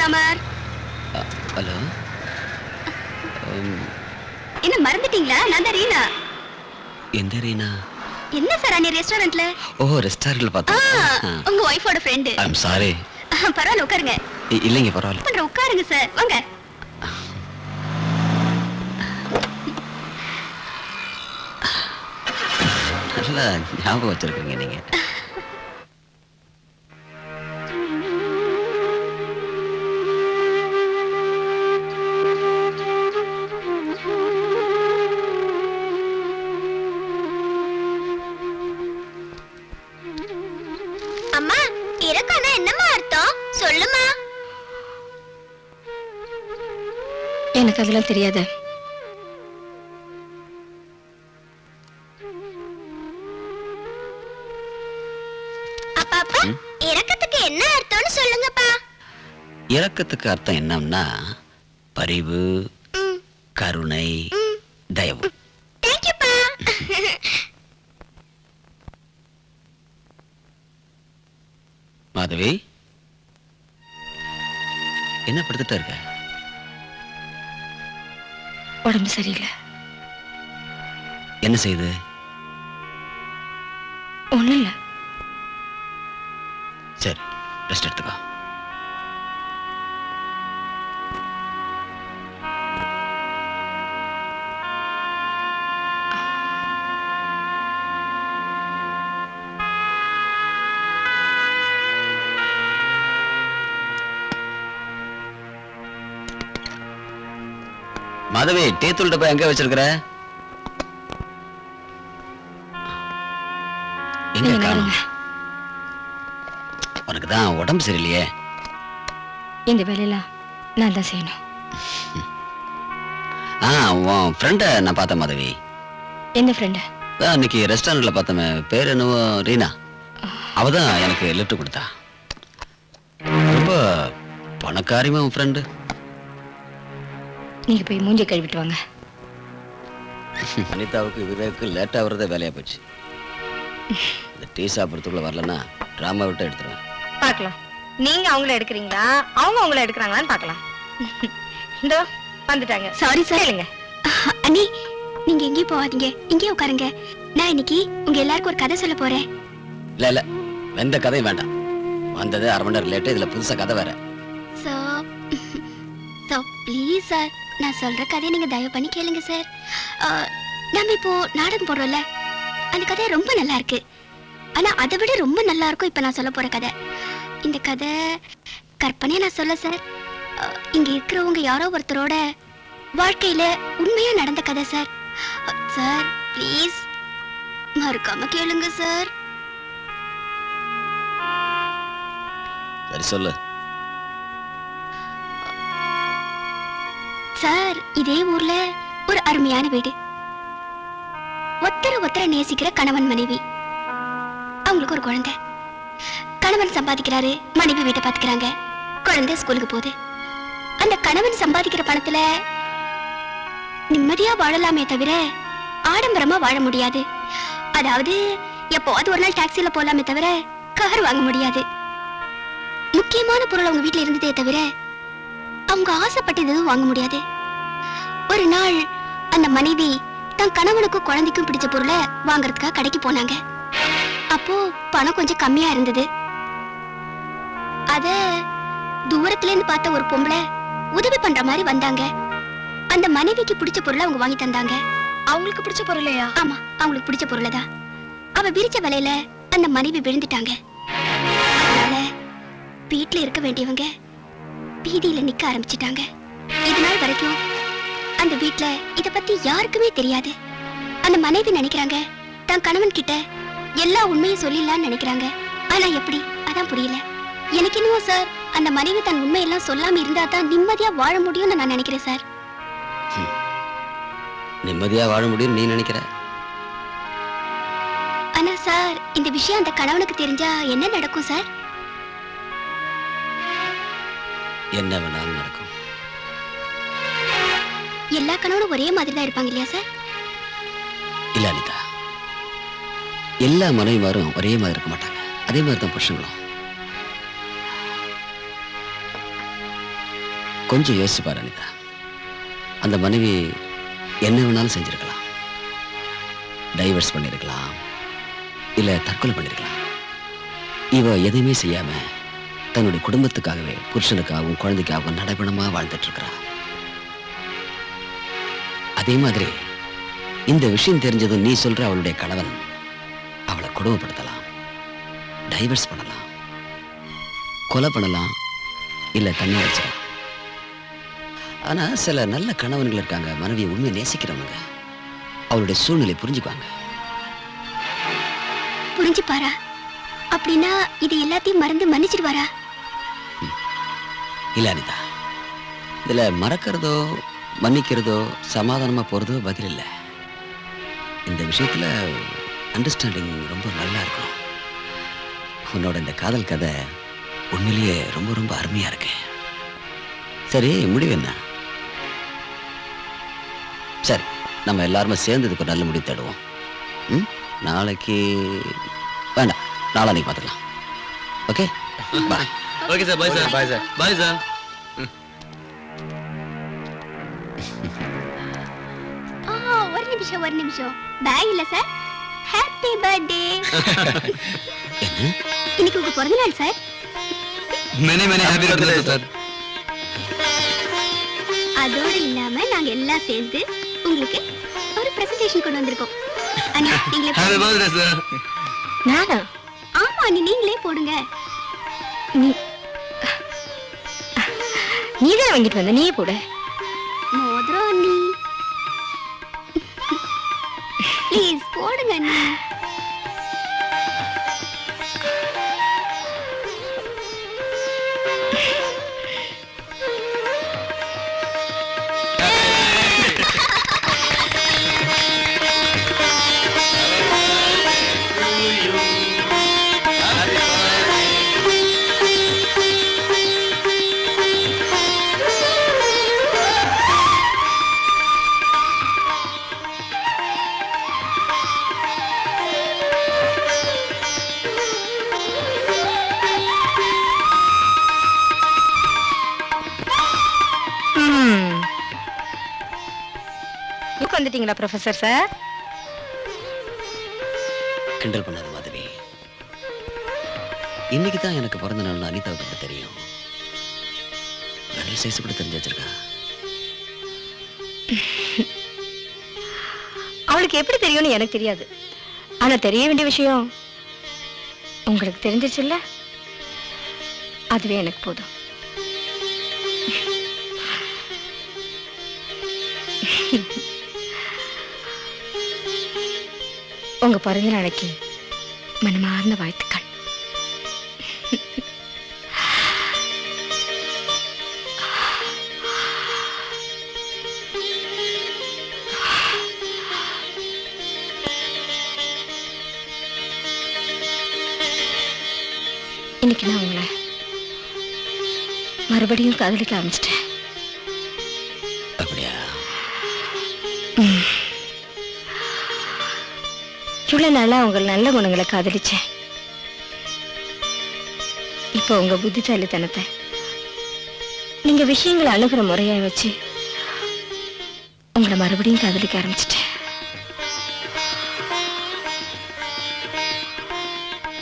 Ramar. Hello. என்ன மறந்துட்டீங்களா? நான் தான் ரீனா. எந்த ரீனா? என்ன சார் அன்னை ரெஸ்டாரண்ட்ல? ஓ, ரெஸ்டாரண்ட்ல பார்த்தேன். உங்க ஒய்ஃபோட ஃப்ரெண்ட். I am sorry. பரவாயில்ல, உட்காருங்க. இல்லைங்க, பரவாயில்ல. பண்ற உட்காருங்க சார், வாங்க. நல்லா ஞாபகம் வச்சிருக்கீங்க நீங்க. அம்மா, இறக்கனா என்னம்மா அர்த்தம்? சொல்லுமா. எனக்கு அதெல்லாம் தெரியாது. அப்பா அப்பா, இறக்கத்துக்கு என்ன அர்த்தம்னு சொல்லுங்கப்பா. இரக்கத்துக்கு அர்த்தம் என்னன்னா பரிவு, கருணை, தயவு. தேங்க்யூப்பா. மாதவி, என்ன படுத்துட்டா இருக்க? உடம்பு சரியில்லை. என்ன செய்யுது? ஒண்ணும் இல்ல. சரி, ரெஸ்ட் எடுத்துக்கோ. மாதவி, டீ தூள் டப்பா எங்க வச்சிருக்கிற? எங்க காணோம்? உனக்கு தான் உடம்பு சரியில்லையே. இந்த வேலையெல்லாம் நான் தான் செய்யணும். உன் ஃப்ரெண்ட நான் பார்த்தேன் மாதவி. எந்த ஃப்ரெண்டு? அன்னைக்கு ரெஸ்டாரண்ட்ல பார்த்தமே, பேர் என்னவோ ரீனா. அவதான் எனக்கு லிஃப்ட் கொடுத்தா. ரொம்ப பணக்காரிமா உன் ஃப்ரெண்டு. நீங்க போய் மூஞ்சி கழுவிட்டு வாங்க. அனிதாவுக்கு விவேக்கு லேட்டா வரதே வேலையா போச்சு. இந்த டீ சாப்பிட்றதுக்குள்ள வரலன்னா டிராமா விட்டு எடுத்துருவேன். பார்க்கலாம், நீங்க அவங்கள எடுக்கிறீங்களா அவங்க உங்களை எடுக்கிறாங்களான்னு பார்க்கலாம். இதோ வந்துட்டாங்க. Sorry sir. இல்லைங்க அண்ணி, நீங்க எங்கேயும் போகாதீங்க, இங்கே உட்காருங்க. நான் இன்னைக்கு உங்க எல்லாருக்கும் ஒரு கதை சொல்ல போறேன். இல்ல எந்த கதையும் வேண்டாம். வந்தது 1/2 மணி நேரம் லேட்டு, இதுல புதுசா கதை வேற. சோ ப்ளீஸ் சார், நான் சொல்ற கதையை நீங்க தயவு பண்ணி கேளுங்க சார். நம்ம இப்போ நாடகம் போடுறோம்ல, அந்த கதை ரொம்ப நல்லா இருக்கு. ஆனா அதை விட ரொம்ப நல்லா இருக்கும் இப்ப நான் சொல்ல போற கதை. இந்த கதை கற்பனையா நான் சொல்ல சார். இங்க இருக்கிறவங்க யாரோ ஒருத்தரோட வாழ்க்கையில உண்மையா நடந்த கதை சார். சார் ப்ளீஸ் மறக்காம கேளுங்க சார். சரி சொல்லு. சார், இதே ஊர்ல ஒரு அருமையான வீடு. ஒருத்தர நேசிக்கிற கணவன் மனைவி. அவங்களுக்கு ஒரு குழந்தை. கணவன் சம்பாதிக்கிறாரு, மனைவி வீட்டை பாத்துக்கிறாங்க. குழந்தை ஸ்கூலுக்கு போகுது. அந்த கணவன் சம்பாதிக்கிற பணத்துல நிம்மதியா வாழலாமே தவிர ஆடம்பரமா வாழ முடியாது. அதாவது எப்போது ஒரு நாள் டாக்ஸில போலாமே தவிர கார் வாங்க முடியாது. முக்கியமான பொருள் அவங்க வீட்டுல இருந்ததே தவிர அவங்க ஆசைப்பட்டது எதுவும் வாங்க முடியாது. ஒரு நாள் அந்த மனைவி தன் கணவனுக்கும் குழந்தைக்கும் பிடிச்ச பொருளை வாங்கறதுக்காக கடைக்கு போனாங்க. அப்போ பணம் கொஞ்சம் கம்மியா இருந்தது. அத தூரத்துல இருந்து பார்த்த ஒரு பொம்பளை உதவி பண்ற மாதிரி வந்தாங்க. அந்த மனைவிக்கு பிடிச்ச பொருளை அவங்க வாங்கி தந்தாங்க. அவங்களுக்கு பிடிச்ச பொருளையா? ஆமா, அவங்களுக்கு பிடிச்ச பொருளைதான். அவ விரிச்ச வேலையில அந்த மனைவி விழுந்துட்டாங்க. அதனால வீட்டுல இருக்க வேண்டியவங்க வீதியில நிக்க ஆரம்பிச்சிட்டாங்க. இது நாள் வரைக்கும் அந்த வீட்டுல இத பத்தி யாருக்குமே தெரியாது. அந்த மனைவி நினைக்கிறாங்க தன் கணவன் கிட்ட எல்லா உண்மையும் சொல்லிடலான்னு நினைக்கிறாங்க. ஆனா எப்படி, அதான் புரியல. எனக்கு என்னவோ சார், அந்த மனைவி தன் உண்மையெல்லாம் சொல்லாம இருந்தா தான் நிம்மதியா வாழ முடியும்னு நான் நினைக்கிறேன் சார். நிம்மதியா வாழ முடியும் நீ நினைக்கிற? ஆனா சார், இந்த விஷயம் அந்த கணவனுக்கு தெரிஞ்சா என்ன நடக்கும் சார்? என்ன வேணாலும் நடக்கும். எல்லா கணவனும் ஒரே மாதிரி தான் இருப்பாங்க இல்லையா சார்? இல்ல அனிதா, எல்லா மனைவிமாரும் ஒரே மாதிரி இருக்க மாட்டாங்க. அதே மாதிரி தான் புருஷங்களும். கொஞ்சம் யோசிச்சு பாரு அனிதா. அந்த மனைவி என்ன வேணாலும் செஞ்சிருக்கலாம். டைவர்ஸ் பண்ணிருக்கலாம், இல்ல தற்கொலை பண்ணிருக்கலாம். இவ எதையுமே செய்யாம தன்னுடைய குடும்பத்துக்காகவே, புருஷனுக்காகவும் குழந்தைக்காகவும் நடைபெணமா வாழ்ந்துட்டு இருக்கிறா. அதே மாதிரி இந்த விஷயம் தெரிஞ்சதும் நீ சொல்ற அவளுடைய கணவன் அவளை கொடுமைப்படுத்தலாம், டைவர்ஸ் பண்ணலாம், கொலை பண்ணலாம், இல்ல தண்ணி வச்சிடலாம். ஆனா சில நல்ல கணவன்கள் இருக்காங்க, மனைவியை உண்மையை நேசிக்கிறவங்க. அவளுடைய சூழ்நிலை புரிஞ்சுக்குவாங்க. புரிஞ்சுப்பாரா? அப்படின்னா இது எல்லாத்தையும் மறந்து மன்னிச்சிடுவாரா? இல்ல அனிதா, இதுல மறக்கிறதோ மன்னிக்கிறதோ சமாதானமா போறதோ பதில் இல்லை. இந்த விஷயத்துல அண்டர்ஸ்டாண்டிங் ரொம்ப நல்லா இருக்கும். உன்னோட இந்த காதல் கதை உண்மையிலேயே ரொம்ப ரொம்ப அருமையா இருக்கு. சரி, முடிவு என்ன? சரி, நம்ம எல்லாருமே சேர்ந்து இதுக்கு ஒரு நல்ல முடிவு தேடுவோம். நாளைக்கு வேண்டாம், நாளான்னைக்கு பார்த்துக்கலாம். ஓகே, பாய். Okay sir, bye sir. Bye sir. Bye sir. ஒரு நிமிஷம். பாய் இல்ல சார், ஹாப்பி பர்த்டே. இன்னைக்கு உங்க பிறந்த நாள் sir. Many happy birthday sir. அதோட இல்லாம நாங்க எல்லாம் சேர்ந்து உங்களுக்கு ஒரு பிரசன்டேஷன் கொண்டு வந்திருக்கோம். அண்ணா, நீங்களே ஹாப்பி பர்த்டே சார். நானா? ஆமா, நீங்களே போடுங்க. நீதான் வாங்கிட்டு வந்த, நீயே போடு. மோதிரம் நீ ப்ளீஸ் போடுங்க நீ. வந்துட்டீங்களா ப்ரொஃபசர் சார்? கிண்டல் பண்ணாத மாதவி. இன்னைக்கு தான் எனக்கு பிறந்த நாள் அனிதாவை பத்தி தெரியும். வெள்ளை சைஸ் கூட தெரிஞ்சு வச்சிருக்கா. அவளுக்கு எப்படி தெரியும்னு எனக்கு தெரியாது. ஆனா தெரிய வேண்டிய விஷயம் உங்களுக்கு தெரிஞ்சிச்சுல்ல, அதுவே எனக்கு போதும். உங்க பிறந்த நாளைக்கு மனமார்ந்த வாழ்த்துக்கள். இன்னைக்கு நான் உங்களை மறுபடியும் காதலிக்க ஆரம்பிச்சிட்டேன். அப்படியா? இவ்வளவு நாளா உங்க நல்ல குணங்களை காதலிச்சேன். இப்போ உங்க புத்திசாலித்தனத்தை, நீங்க விஷயங்களை அணுகிற முறையா வச்சு உங்களை மறுபடியும் காதலிக்க ஆரம்பிச்சிட்டேன்.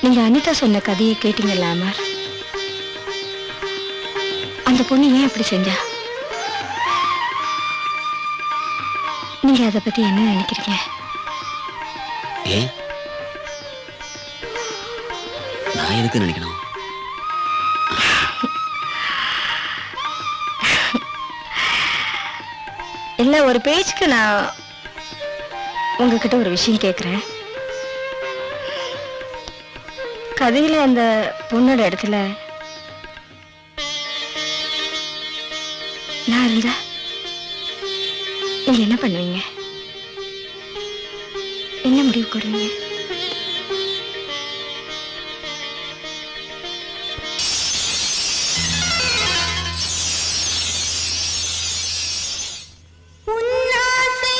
நீங்க அனிதா சொன்ன கதையை கேட்டீங்கல்ல அமர்? அந்த பொண்ணு ஏன் அப்படி செஞ்சா? நீங்க அதை பத்தி என்ன நினைக்கிறீங்க? ஏன் நான் எதுக்கு நினைக்கணும்? இல்ல, ஒரு பேச்சுக்கு நான் உங்ககிட்ட ஒரு விஷயம் கேக்குறேன். கதையில அந்த பொண்ணோட இடத்துல நான் இருந்தா நீங்க என்ன பண்ணுவீங்க? என்ன முடிவு கூறுவீங்க? உன்னாசை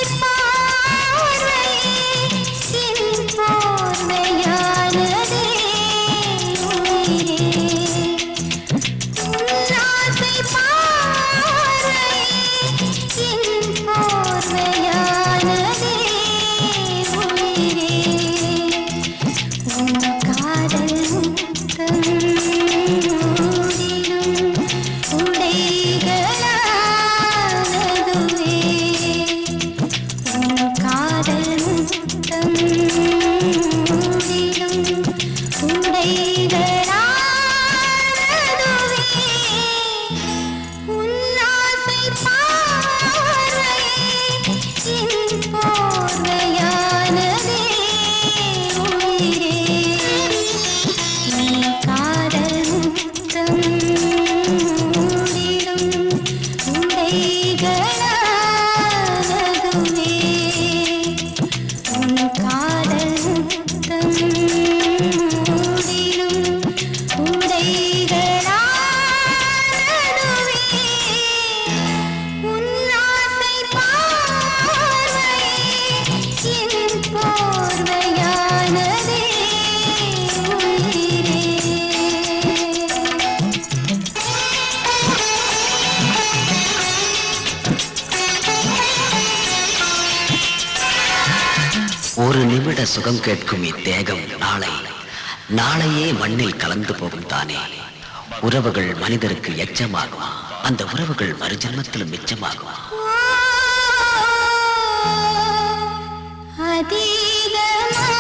நிமிட சுகம் கேட்கும் இத்தேகம் நாளையே மண்ணில் கலந்து போகும் தானே. உறவுகள் மனிதருக்கு எச்சமாகும், அந்த உறவுகள் மறுஜன்மத்திலும் மிச்சமாகும். அதிகமாக